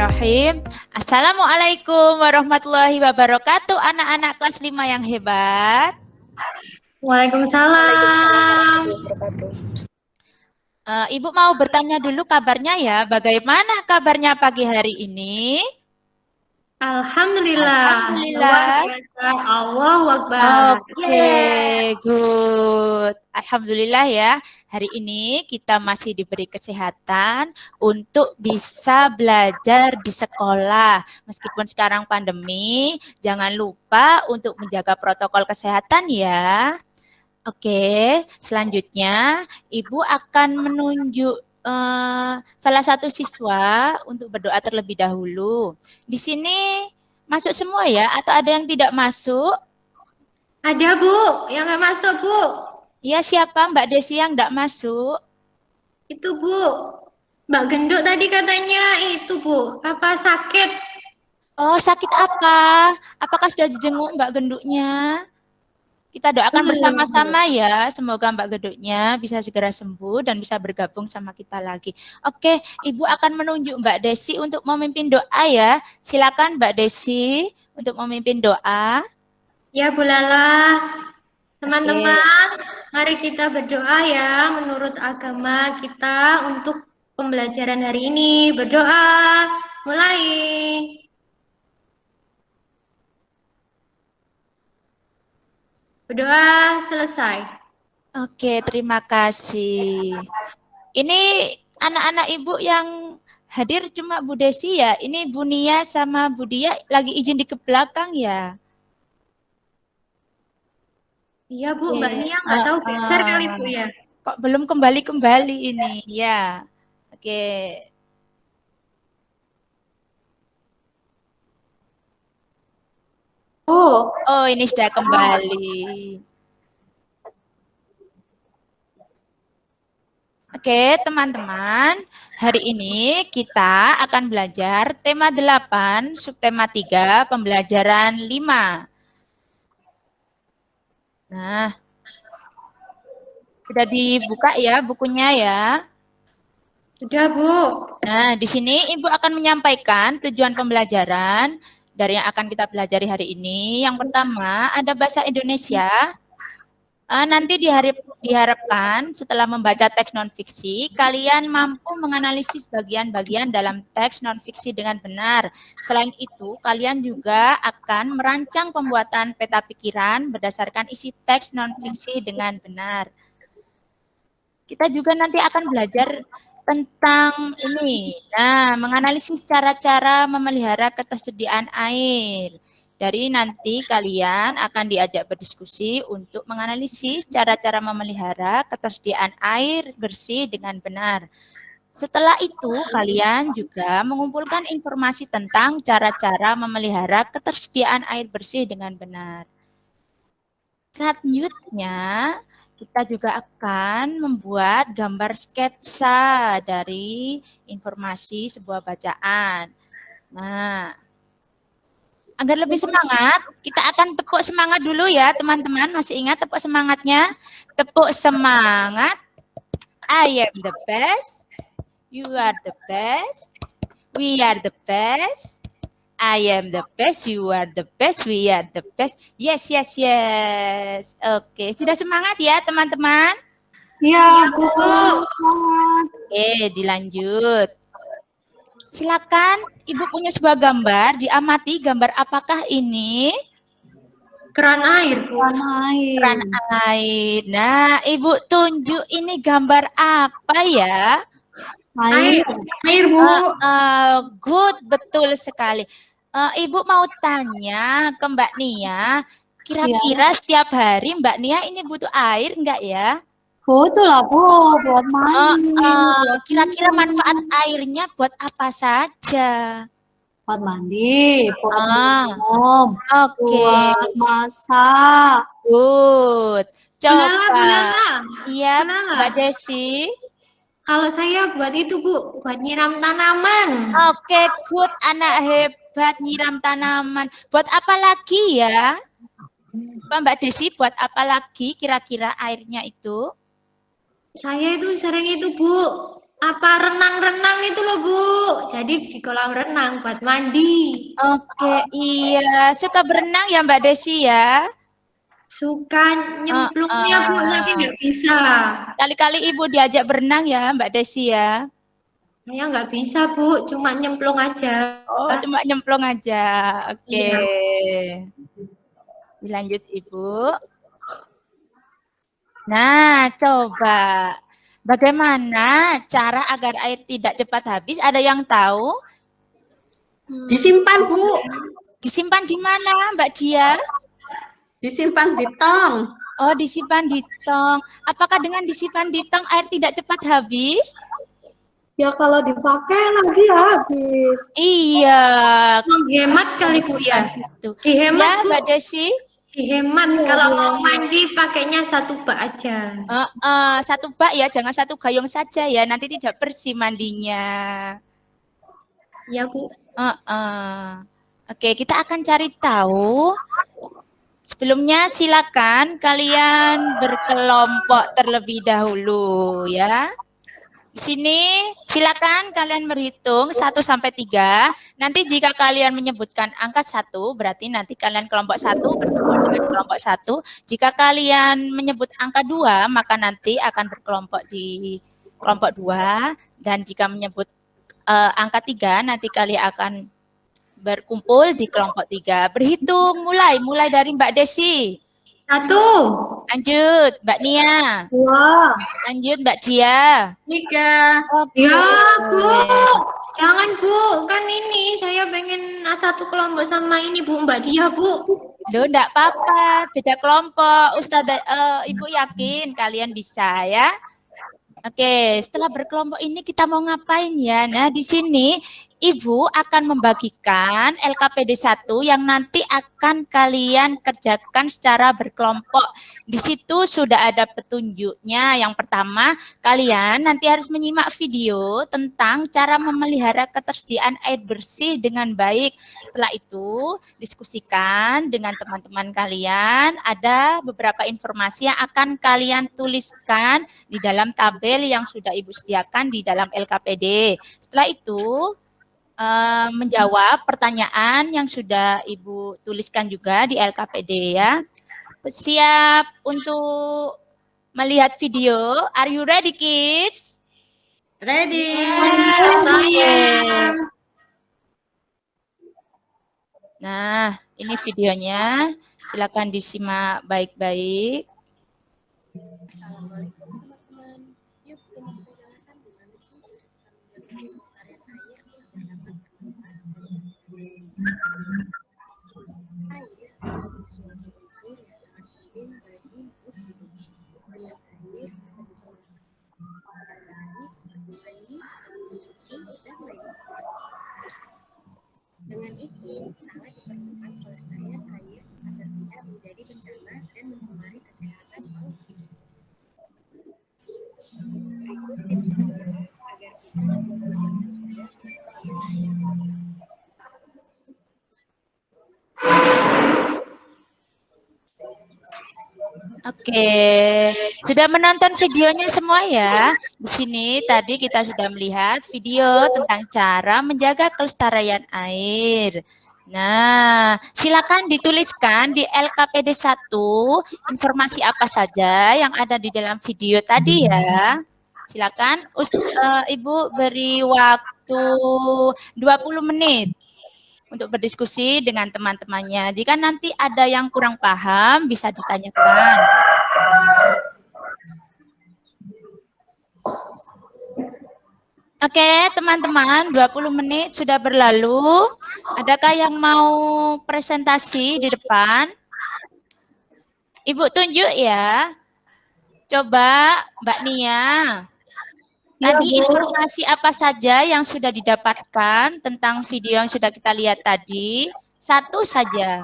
Bismillahirrahmanirrahim. Assalamualaikum warahmatullahi wabarakatuh, anak-anak kelas 5 yang hebat. Waalaikumsalam. Ibu mau bertanya dulu kabarnya ya. Bagaimana kabarnya pagi hari ini? Alhamdulillah. Alhamdulillah. Luar biasa. Allahu Akbar. Oke, good. Alhamdulillah ya. Hari ini kita masih diberi kesehatan untuk bisa belajar di sekolah. Meskipun sekarang pandemi, jangan lupa untuk menjaga protokol kesehatan ya. Oke, selanjutnya Ibu akan menunjuk salah satu siswa untuk berdoa terlebih dahulu. Di sini masuk semua ya, atau ada yang tidak masuk? Ada Bu, yang nggak masuk Bu. Iya, siapa Mbak Desi yang nggak masuk? Itu Bu, Mbak Genduk tadi katanya itu Bu, apa sakit? Oh, sakit apa? Apakah sudah dijenguk Mbak Genduknya? Kita doakan Belum Bu. bersama-sama ya, semoga Mbak Genduknya bisa segera sembuh dan bisa bergabung sama kita lagi. Oke, Ibu akan menunjuk Mbak Desi untuk memimpin doa ya. Silakan Mbak Desi untuk memimpin doa. Ya Bu Lala, Oke. teman-teman, mari kita berdoa ya menurut agama kita untuk pembelajaran hari ini. Berdoa, mulai. Berdoa selesai. Oke, terima kasih. Ini anak-anak Ibu yang hadir cuma Bu Desi ya. Ini Bu Nia sama Bu Dia lagi izin di ke belakang ya. Iya Bu, Oke. Mbak Nia nggak tahu geser kali Bu ya. Kok belum kembali-kembali ini ya. Oke. Oh, ini sudah kembali. Oke, teman-teman. Hari ini kita akan belajar tema 8, subtema 3, pembelajaran 5. Nah, sudah dibuka ya bukunya ya. Sudah Bu. Nah, di sini Ibu akan menyampaikan tujuan pembelajaran dari yang akan kita pelajari hari ini. Yang pertama, ada bahasa Indonesia. Nanti diharapkan setelah membaca teks non-fiksi, kalian mampu menganalisis bagian-bagian dalam teks non-fiksi dengan benar. Selain itu, kalian juga akan merancang pembuatan peta pikiran berdasarkan isi teks non-fiksi dengan benar. Kita juga nanti akan belajar tentang ini. Nah, menganalisis cara-cara memelihara ketersediaan air. Dari nanti kalian akan diajak berdiskusi untuk menganalisis cara-cara memelihara ketersediaan air bersih dengan benar. Setelah itu, kalian juga mengumpulkan informasi tentang cara-cara memelihara ketersediaan air bersih dengan benar. Selanjutnya, kita juga akan membuat gambar sketsa dari informasi sebuah bacaan. Nah, agar lebih semangat, kita akan tepuk semangat dulu ya teman-teman. Masih ingat tepuk semangatnya? Tepuk semangat. I am the best. You are the best. We are the best. I am the best. You are the best. We are the best. Yes, yes, yes. Oke, sudah semangat ya teman-teman? Iya Bu. Oke, dilanjut. Silakan, Ibu punya sebuah gambar, diamati gambar apakah ini? Keran air Bu. Keran air. Nah, Ibu tunjuk ini gambar apa ya? Air Bu. Good, betul sekali. Ibu mau tanya ke Mbak Nia, kira-kira setiap hari Mbak Nia ini butuh air enggak ya? Betul lah Bu, buat mandi. Kira-kira manfaat airnya buat apa saja? Buat mandi, buat minum, Oke. buat masak. Good. Coba. Bulala. Iya, Bulala. Mbak Desi. Kalau saya buat itu Bu, buat nyiram tanaman. Oke, good. Anak hebat nyiram tanaman. Buat apa lagi ya? Mbak Desi, buat apa lagi kira-kira airnya itu? Saya itu sering itu Bu, apa renang-renang itu loh, Bu. Jadi di kolam renang buat mandi. Oke, iya. Suka berenang ya Mbak Desi ya? Suka nyemplungnya, Bu, tapi nggak bisa. Kali-kali Ibu diajak berenang ya Mbak Desi ya? Saya nggak bisa, Bu. Cuma nyemplung aja. Oh, cuma nyemplung aja. Oke. Iya. Dilanjut Ibu. Nah, coba. Bagaimana cara agar air tidak cepat habis? Ada yang tahu? Disimpan, Bu. Disimpan di mana, Mbak Dia? Disimpan di tong. Oh, disimpan di tong. Apakah dengan disimpan di tong air tidak cepat habis? Ya kalau dipakai lagi habis. Iya. Menghemat kali, Bu, ya. Dihemat, Ya, Bu. Mbak Desi. Dihemat kalau mau mandi pakainya 1 bak aja. 1 bak ya, jangan 1 gayung saja ya. Nanti tidak bersih mandinya. Ya, Bu. Oke, kita akan cari tahu. Sebelumnya silakan kalian berkelompok terlebih dahulu ya. Di sini silakan kalian berhitung 1 sampai 3. Nanti jika kalian menyebutkan angka 1, berarti nanti kalian kelompok 1 berkelompok dengan kelompok 1. Jika kalian menyebut angka 2, maka nanti akan berkelompok di kelompok 2. Dan jika menyebut angka 3, nanti kalian akan berkumpul di kelompok 3. Berhitung mulai dari Mbak Desi. 1. Lanjut Mbak Nia. 2. Lanjut Mbak Dia. 3. Oke. Ya, Bu. Jangan, Bu. Kan ini saya pengen 1 kelompok sama ini, Bu, Mbak Dia, Bu. Loh, enggak apa-apa, beda kelompok. Ustazah, Ibu yakin kalian bisa ya? Oke, setelah berkelompok ini kita mau ngapain ya? Nah, di sini Ibu akan membagikan LKPD 1 yang nanti akan kalian kerjakan secara berkelompok. Di situ sudah ada petunjuknya. Yang pertama, kalian nanti harus menyimak video tentang cara memelihara ketersediaan air bersih dengan baik. Setelah itu, diskusikan dengan teman-teman kalian. Ada beberapa informasi yang akan kalian tuliskan di dalam tabel yang sudah Ibu sediakan di dalam LKPD. Setelah itu, menjawab pertanyaan yang sudah Ibu tuliskan juga di LKPD ya. Siap untuk melihat video? Are you ready, kids? Ready. Saya. Nah, ini videonya. Silakan disimak baik-baik. Assalamualaikum teman-teman. Yuk kita menjelaskan gimana sih cara menjaga kelestarian air yang dapat suatu unsur yang sangat penting bagi hidup Indonesia. Dengan air kita bisa mengalami seperti mandi, mencuci, dan lainnya. Dengan itu, sangat diperlukan kelestarian air agar tidak menjadi bencana dan mencemari kesehatan makhluk hidup. Berikut tipsnya agar kita dapat menjaga kelestarian air. Oke, sudah menonton videonya semua ya? Di sini tadi kita sudah melihat video tentang cara menjaga kelestarian air. Nah, silakan dituliskan di LKPD 1 informasi apa saja yang ada di dalam video tadi ya. Silakan Ibu beri waktu 20 menit untuk berdiskusi dengan teman-temannya. Jika nanti ada yang kurang paham, bisa ditanyakan. Oke, teman-teman, 20 menit sudah berlalu. Adakah yang mau presentasi di depan? Ibu tunjuk ya. Coba Mbak Nia. Tadi informasi apa saja yang sudah didapatkan tentang video yang sudah kita lihat tadi? 1 saja.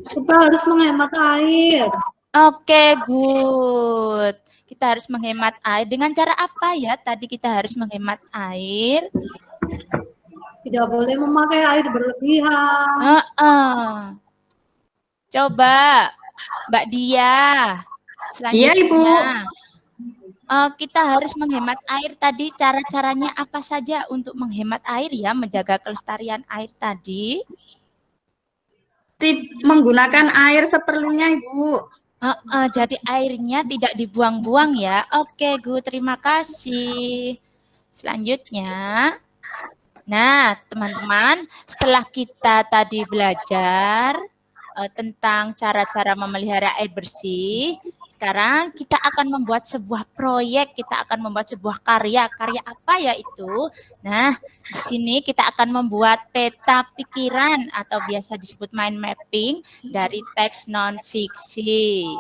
Kita harus menghemat air. Oke, good. Kita harus menghemat air. Dengan cara apa ya? Tadi kita harus menghemat air. Tidak boleh memakai air berlebihan. Coba Mbak Dia. Selanjutnya. Iya, Ibu. kita harus menghemat air tadi. Cara-caranya apa saja untuk menghemat air ya, menjaga kelestarian air tadi? Menggunakan air seperlunya, Ibu. Jadi airnya tidak dibuang-buang ya. Oke, Gu, terima kasih. Selanjutnya, nah teman-teman, setelah kita tadi belajar tentang cara-cara memelihara air bersih, sekarang kita akan membuat sebuah proyek, kita akan membuat sebuah karya. Karya apa ya itu? Nah, di sini kita akan membuat peta pikiran atau biasa disebut mind mapping dari teks non-fiksi.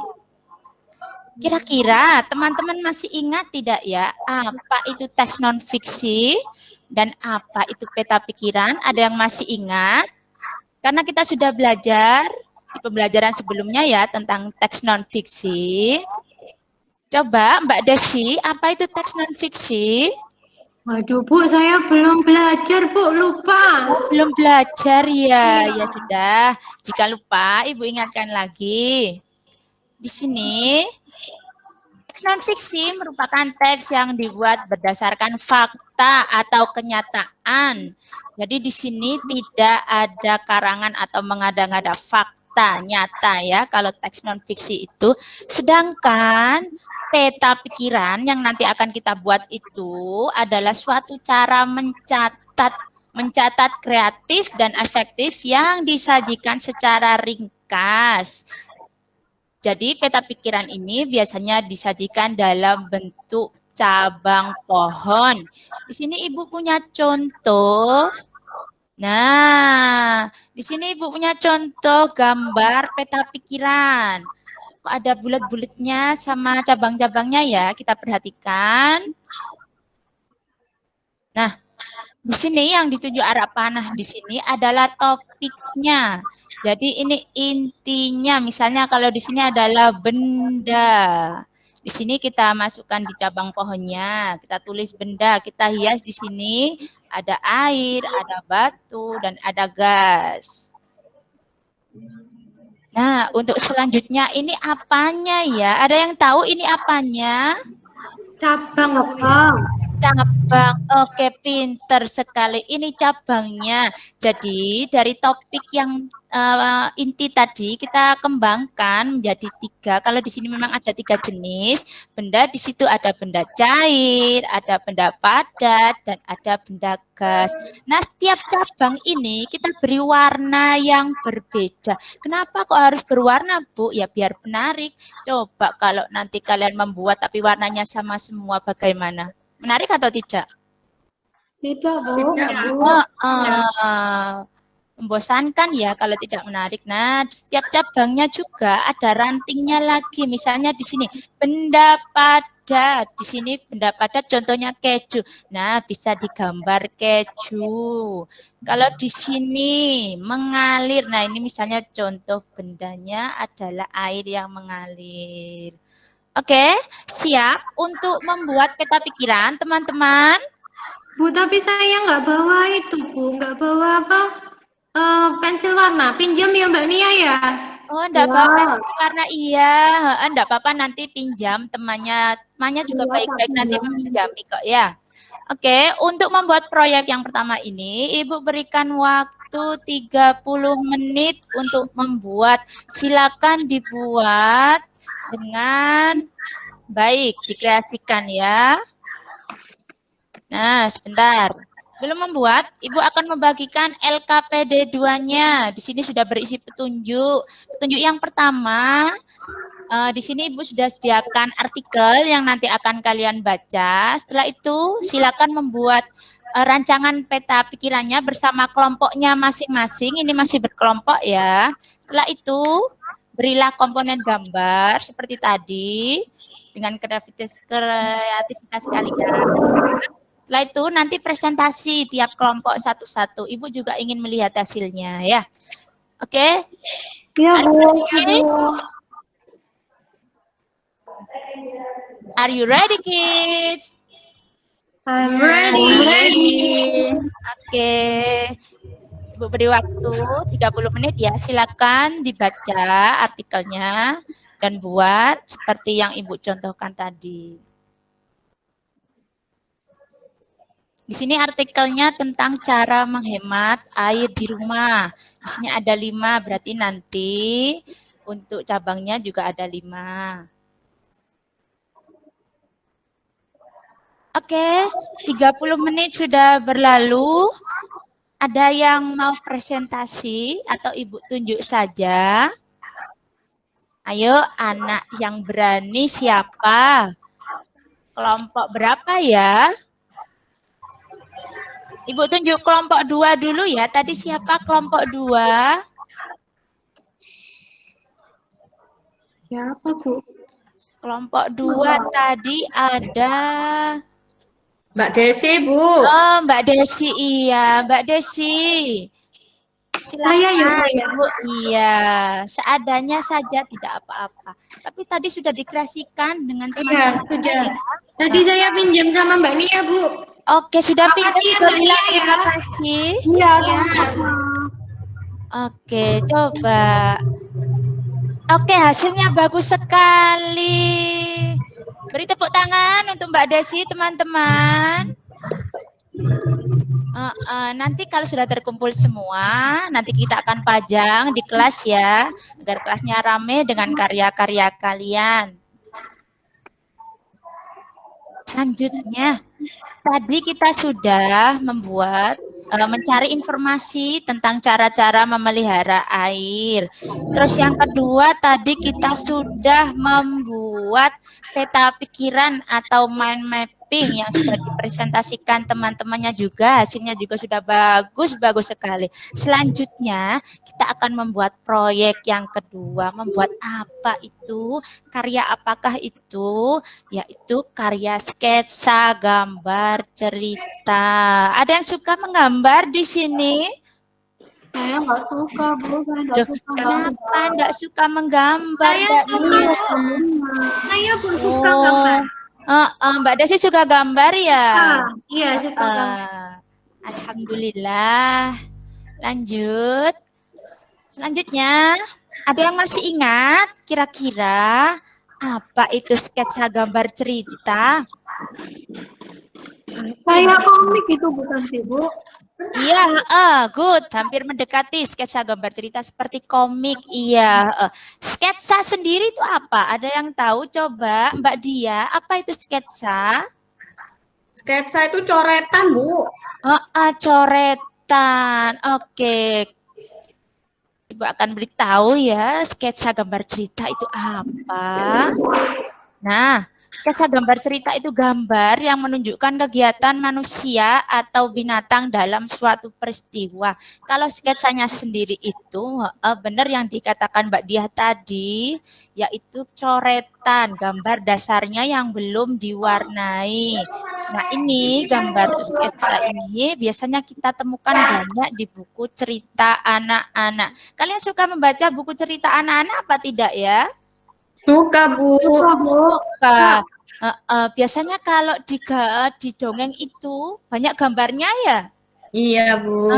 Kira-kira teman-teman masih ingat tidak ya apa itu teks non-fiksi dan apa itu peta pikiran? Ada yang masih ingat? Karena kita sudah belajar di pembelajaran sebelumnya ya tentang teks non-fiksi. Coba Mbak Desi, apa itu teks non-fiksi? Waduh Bu, saya belum belajar Bu, lupa. Belum belajar ya, ya sudah. Jika lupa, Ibu ingatkan lagi. Di sini, teks non-fiksi merupakan teks yang dibuat berdasarkan fakta atau kenyataan. Jadi di sini tidak ada karangan atau mengada-ngada fakta nyata ya kalau teks non-fiksi itu. Sedangkan peta pikiran yang nanti akan kita buat itu adalah suatu cara mencatat kreatif dan efektif yang disajikan secara ringkas. Jadi peta pikiran ini biasanya disajikan dalam bentuk cabang pohon. Di sini Ibu punya contoh. Nah, di sini Ibu punya contoh gambar peta pikiran. Kok ada bulat-bulatnya sama cabang-cabangnya ya, kita perhatikan. Nah, di sini yang ditunjuk arah panah di sini adalah topiknya. Jadi ini intinya, misalnya kalau di sini adalah benda. Di sini kita masukkan di cabang pohonnya, kita tulis benda, kita hias di sini ada air, ada batu, dan ada gas. Nah, untuk selanjutnya ini apanya ya? Ada yang tahu ini apanya? Cabang. Cabang, oke pinter sekali. Ini cabangnya. Jadi dari topik yang inti tadi kita kembangkan menjadi 3. Kalau di sini memang ada 3 jenis benda. Di situ ada benda cair, ada benda padat, dan ada benda gas. Nah setiap cabang ini kita beri warna yang berbeda. Kenapa kok harus berwarna Bu? Ya biar menarik. Coba kalau nanti kalian membuat tapi warnanya sama semua bagaimana? Menarik atau tidak? Tidak, Bu. Tidak, Bu. Membosankan ya kalau tidak menarik. Nah, setiap cabangnya juga ada rantingnya lagi. Misalnya di sini benda padat. Di sini benda padat contohnya keju. Nah, bisa digambar keju. Kalau di sini mengalir. Nah, ini misalnya contoh bendanya adalah air yang mengalir. Oke, siap untuk membuat peta pikiran, teman-teman? Bu, tapi saya nggak bawa itu, Bu. Nggak bawa apa? Pensil warna. Pinjam ya Mbak Nia ya? Oh, enggak apa-apa, karena iya. Enggak apa-apa, nanti pinjam temannya juga baik-baik nanti meminjami kok ya. Oke, untuk membuat proyek yang pertama ini, Ibu berikan waktu 30 menit untuk membuat. Silakan dibuat dengan baik, dikreasikan ya. Nah, sebentar. Sebelum membuat, Ibu akan membagikan LKPD 2-nya. Di sini sudah berisi petunjuk. Petunjuk yang pertama, di sini Ibu sudah sediakan artikel yang nanti akan kalian baca. Setelah itu, silakan membuat rancangan peta pikirannya bersama kelompoknya masing-masing. Ini masih berkelompok ya. Setelah itu, berilah komponen gambar seperti tadi dengan kreativitas kalian. Setelah itu nanti presentasi tiap kelompok satu-satu. Ibu juga ingin melihat hasilnya ya. Oke? Iya, Bu. Are you ready, kids? I'm ready. Oke. Ibu beri waktu 30 menit ya. Silakan dibaca artikelnya dan buat seperti yang Ibu contohkan tadi. Di sini artikelnya tentang cara menghemat air di rumah. Di sini ada 5, berarti nanti untuk cabangnya juga ada 5. Oke, 30 menit sudah berlalu. Ada yang mau presentasi atau Ibu tunjuk saja? Ayo, anak yang berani siapa? Kelompok berapa ya? Ibu tunjuk kelompok 2 dulu ya. Tadi siapa kelompok 2? Siapa, Bu? Kelompok 2 tadi ada... Mbak Desi, Bu. Oh, Mbak Desi, iya. Mbak Desi. Saya ya, Bu, Silakan, ya. Bu. Iya, seadanya saja tidak apa-apa. Tapi tadi sudah dikreasikan dengan Iya, teman-teman. sudah. Ya. Tadi saya pinjam sama Mbak Nia, Bu. Oke, sudah pinjam, Makasih ya, sudah Mbak bilang Nia, ya. terima kasih. Iya, Ya. Oke, coba. Oke, hasilnya bagus sekali. Beri tepuk tangan untuk Mbak Desi, teman-teman. Nanti kalau sudah terkumpul semua, nanti kita akan pajang di kelas ya, agar kelasnya rame dengan karya-karya kalian. Selanjutnya, tadi kita sudah mencari informasi tentang cara-cara memelihara air. Terus yang kedua, tadi kita sudah membuat peta pikiran atau mind mapping yang sudah dipresentasikan teman-temannya juga. Hasilnya juga sudah bagus sekali. Selanjutnya, kita akan membuat proyek yang kedua. Membuat apa itu? Karya apakah itu? Yaitu karya sketsa, gambar, cerita. Ada yang suka menggambar di sini? Saya nggak suka, Bu. Saya nggak Loh, suka kenapa enggak suka menggambar, Saya Mbak suka, Nia? Bu. Saya pun suka Oh, gambar. Mbak Desi suka gambar ya? Iya, suka gambar. Alhamdulillah. Lanjut. Selanjutnya, ada yang masih ingat kira-kira apa itu sketsa gambar cerita? Kayak komik itu bukan sih, Bu? Iya, good. Hampir mendekati sketsa gambar cerita seperti komik. Iya. Sketsa sendiri itu apa? Ada yang tahu? Coba Mbak Dia, apa itu sketsa? Sketsa itu coretan, Bu. Coretan. Oke. Ibu akan beritahu ya, sketsa gambar cerita itu apa. Nah, sketsa gambar cerita itu gambar yang menunjukkan kegiatan manusia atau binatang dalam suatu peristiwa. Kalau sketsanya sendiri itu benar yang dikatakan Mbak Diah tadi, yaitu coretan, gambar dasarnya yang belum diwarnai. Nah, ini gambar sketsa ini biasanya kita temukan banyak di buku cerita anak-anak. Kalian suka membaca buku cerita anak-anak apa tidak ya? Suka, Bu. Suka, Bu. Biasanya kalau di dongeng itu banyak gambarnya ya? Iya, Bu.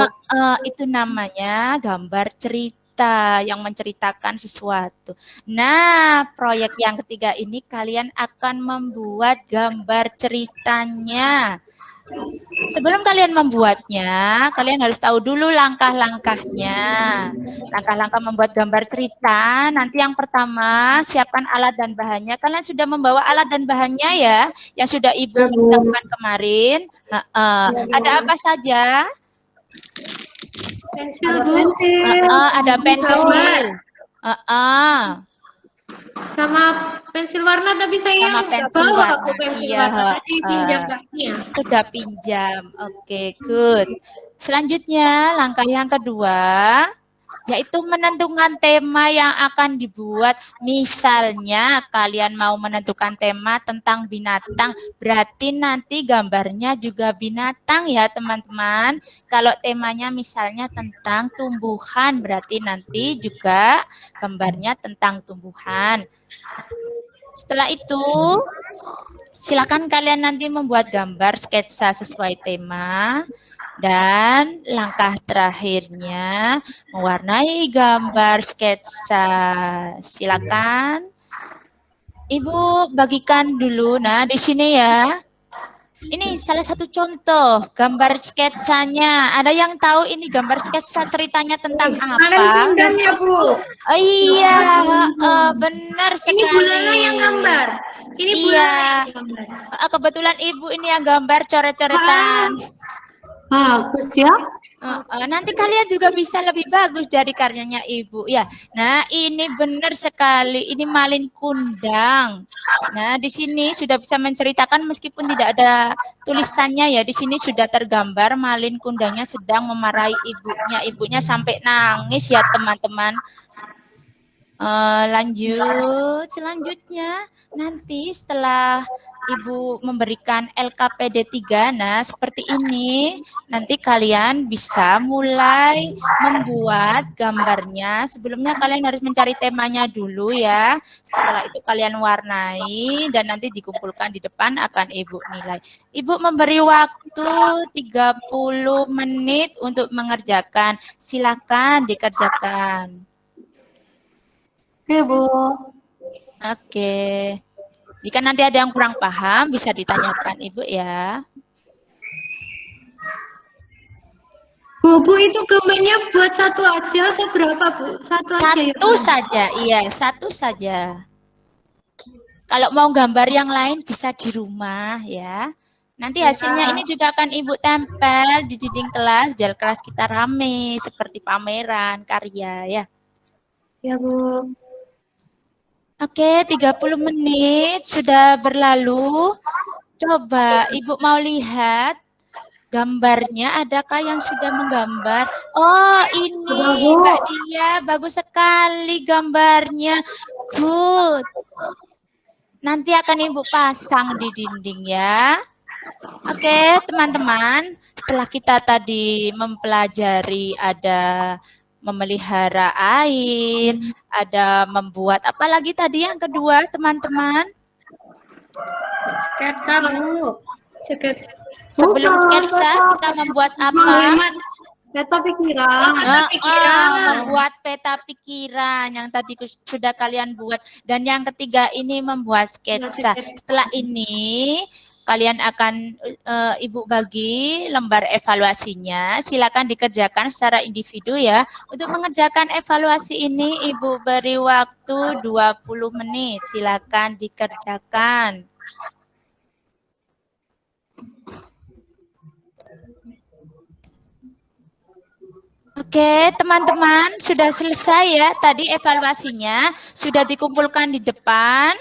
Itu namanya gambar cerita yang menceritakan sesuatu. Nah, proyek yang ketiga ini kalian akan membuat gambar ceritanya. Sebelum kalian membuatnya, kalian harus tahu dulu langkah-langkahnya. Langkah-langkah membuat gambar cerita, nanti yang pertama, siapkan alat dan bahannya. Kalian sudah membawa alat dan bahannya ya, yang sudah Ibu beritahukan kemarin. Ada apa saja? Pensil, Bu. Ada pensil. Sama pensil warna, tapi saya Sama nggak pensil bawa warna. aku pensil Iya, warna. Tadi pinjam Mbak Nia. Sudah pinjam. Oke, good. Selanjutnya, langkah yang kedua, yaitu menentukan tema yang akan dibuat. Misalnya kalian mau menentukan tema tentang binatang, berarti nanti gambarnya juga binatang ya teman-teman. Kalau temanya misalnya tentang tumbuhan, berarti nanti juga gambarnya tentang tumbuhan. Setelah itu, silakan kalian nanti membuat gambar sketsa sesuai tema. Dan langkah terakhirnya mewarnai gambar sketsa. Silakan Ibu bagikan dulu. Nah, di sini ya. Ini salah satu contoh gambar sketsanya. Ada yang tahu ini gambar sketsa ceritanya tentang Malen apa? kundang ya, Bu. Oh, iya, benar Ini sekali. Bu Lala yang gambar. Ini Bu Iya. Lala yang gambar. Kebetulan Ibu ini yang gambar coret-coretan. Bagus ya. Nanti kalian juga bisa lebih bagus dari karyanya Ibu ya. Nah, ini benar sekali. Ini Malin Kundang. Nah, di sini sudah bisa menceritakan meskipun tidak ada tulisannya ya. Di sini sudah tergambar Malin Kundangnya sedang memarahi ibunya. Ibunya sampai nangis ya, teman-teman. Lanjut, selanjutnya nanti setelah Ibu memberikan LKPD 3, nah seperti ini, nanti kalian bisa mulai membuat gambarnya. Sebelumnya kalian harus mencari temanya dulu ya. Setelah itu kalian warnai dan nanti dikumpulkan di depan akan Ibu nilai. Ibu memberi waktu 30 menit untuk mengerjakan. Silakan dikerjakan. Oke, Bu. Oke. Jika nanti ada yang kurang paham, bisa ditanyakan Ibu ya. Bu, itu gambarnya buat satu aja atau berapa, Bu? Satu aja ya, Satu Bu? saja, iya, satu saja. Kalau mau gambar yang lain bisa di rumah ya. Nanti hasilnya ini juga akan Ibu tempel di dinding kelas biar kelas kita rame seperti pameran karya ya. Ya, Bu. Oke, 30 menit sudah berlalu. Coba Ibu mau lihat gambarnya, adakah yang sudah menggambar? Oh, ini Mbak Dia, bagus sekali gambarnya. Good. Nanti akan Ibu pasang di dinding ya. Oke, teman-teman, setelah kita tadi mempelajari ada memelihara air, ada membuat apa lagi tadi yang kedua, teman-teman? Sketsa, Bu. Sebelum Bukan, sketsa kita membuat apa? Menghemat Peta pikiran. Membuat peta pikiran yang tadi sudah kalian buat. Dan yang ketiga ini membuat sketsa. Setelah ini kalian akan Ibu bagi lembar evaluasinya. Silakan dikerjakan secara individu ya. Untuk mengerjakan evaluasi ini Ibu beri waktu 20 menit. Silakan dikerjakan. Oke, teman-teman, sudah selesai ya tadi evaluasinya, sudah dikumpulkan di depan.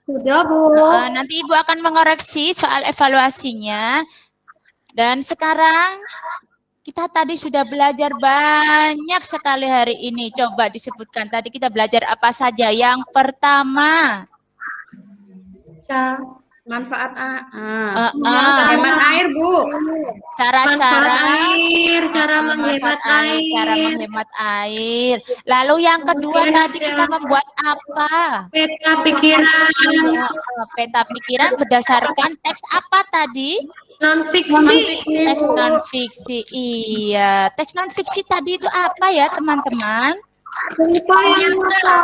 Sudah, Bu. Nanti Ibu akan mengoreksi soal evaluasinya. Dan sekarang kita tadi sudah belajar banyak sekali hari ini. Coba disebutkan tadi kita belajar apa saja. Yang pertama, Manfaat hemat air, Bu. cara-cara cara menghemat air. cara menghemat air. Lalu yang kedua tadi kita membuat apa? Peta pikiran. Peta pikiran berdasarkan teks apa tadi? Non-fiksi. Teks non-fiksi. Iya, teks non-fiksi tadi itu apa ya, teman-teman? Cerita yang nyata.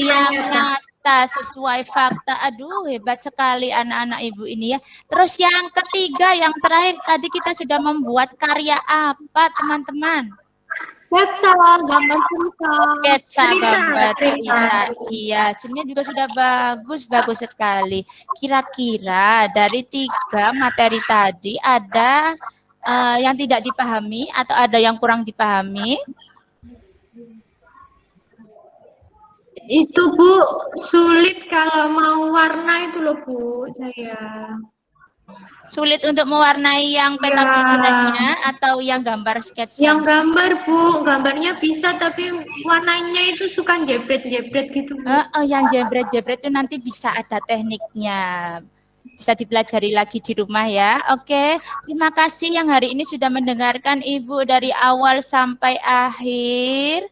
Yang nyata sesuai fakta. Aduh, hebat sekali anak-anak Ibu ini ya. Terus yang ketiga, yang terakhir tadi kita sudah membuat karya apa, teman-teman? Sketsa, gambar cerita. Sketsa gambar cerita. Iya, hasilnya juga sudah bagus sekali. Kira-kira dari 3 materi tadi ada yang tidak dipahami atau ada yang kurang dipahami? Itu, Bu, sulit kalau mau warna itu loh, Bu, saya. Sulit untuk mewarnai yang peta pikirannya atau yang gambar sketsa? Yang gambar, Bu, gambarnya bisa tapi warnanya itu suka jebret-jebret gitu, Bu. Yang jebret-jebret itu nanti bisa ada tekniknya. Bisa dipelajari lagi di rumah ya. Oke, terima kasih yang hari ini sudah mendengarkan Ibu dari awal sampai akhir.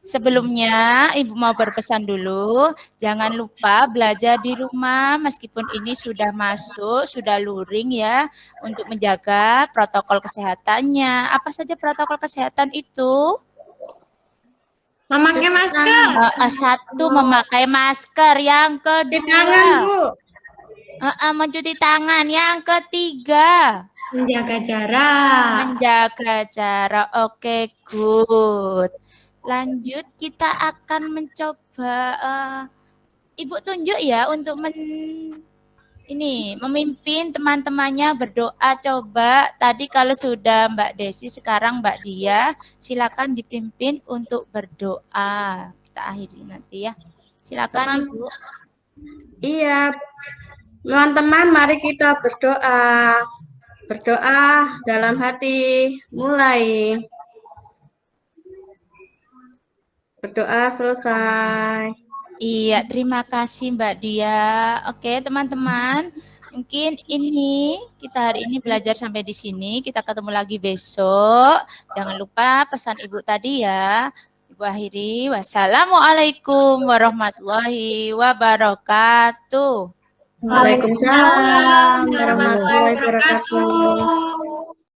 Sebelumnya, Ibu mau berpesan dulu, jangan lupa belajar di rumah meskipun ini sudah masuk, sudah luring ya, untuk menjaga protokol kesehatannya. Apa saja protokol kesehatan itu? Memakai masker. Satu, memakai masker. Yang Cuci tangan, kedua, Bu. Mencuci tangan. Yang ketiga, Menjaga jarak. menjaga jarak. Oke, good. Lanjut, kita akan mencoba. Ibu tunjuk ya untuk memimpin teman-temannya berdoa. Coba tadi kalau sudah Mbak Desi, sekarang Mbak Dia, silakan dipimpin untuk berdoa. Kita akhiri nanti ya. Silakan Ibu. Iya, teman-teman, mari kita berdoa. Berdoa dalam hati, mulai. Berdoa selesai. Iya, terima kasih Mbak Dia. Oke, teman-teman. Mungkin kita hari ini belajar sampai di sini. Kita ketemu lagi besok. Jangan lupa pesan Ibu tadi ya. Ibu akhiri. Wassalamualaikum warahmatullahi wabarakatuh. Waalaikumsalam warahmatullahi wabarakatuh.